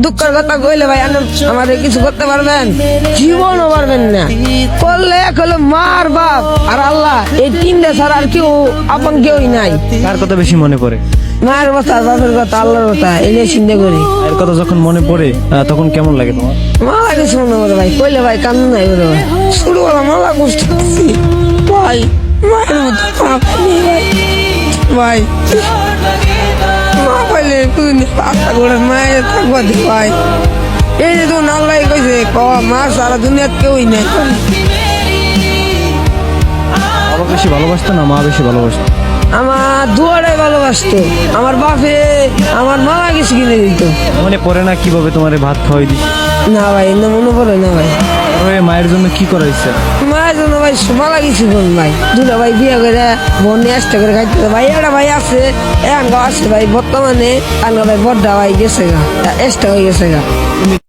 দুঃখের কথা কইলে ভাই আমাদের কিছু করতে পারবেন? জীবনও পারবেন না। করলে এক হলো মার বাপ আর আল্লাহ, এই তিনটা ছাড়া আর কেউ আপন কেউই নাই। কার কথা বেশি মনে পড়ে? মায়ের কথা, বাপের কথা, আল্লাহর কথা, এই নিয়ে চিন্তা করি। এর কথা যখন মনে পড়ে তখন কেমন লাগে তোমার? মালা কিছু মনে করে ভাই, কইলে ভাই কান্না নাই করে ভাই। ছোটবেলা মালা কষ্ট করছি ভাই, মায়ের মতো মা পাইনি ভাই। ভাই মা পাইলে আশা করে মায়ের থাকবা দি ভাই। এই যে তখন আল্লাহ কইছে মা সারা দুনিয়ার কেউই নাই। বাবা বেশি ভালোবাসতো না মা বেশি ভালোবাসতো? আমার দুয়ারাই ভালোবাসতো। আমার বাপে আমার মালা কিছু কিনে দিত। মনে পড়ে না কিভাবে তোমার ভাত খাওয়াই দিচ্ছে? না ভাই, না মনে পড়ে না ভাই। মায়ের জন্য কি করা ইচ্ছা? মায়ের জন্য ভাই মালা কিছু করুন ভাই। দুটা ভাই বিয়ে করে বোন নিয়ে আসতে করে খাইতে ভাই। একটা ভাই আছে এখন আছে ভাই বর্তমানে, ভাই বড়টা ভাই গেছে গা, এক্সট্রা হয়ে গেছে গা।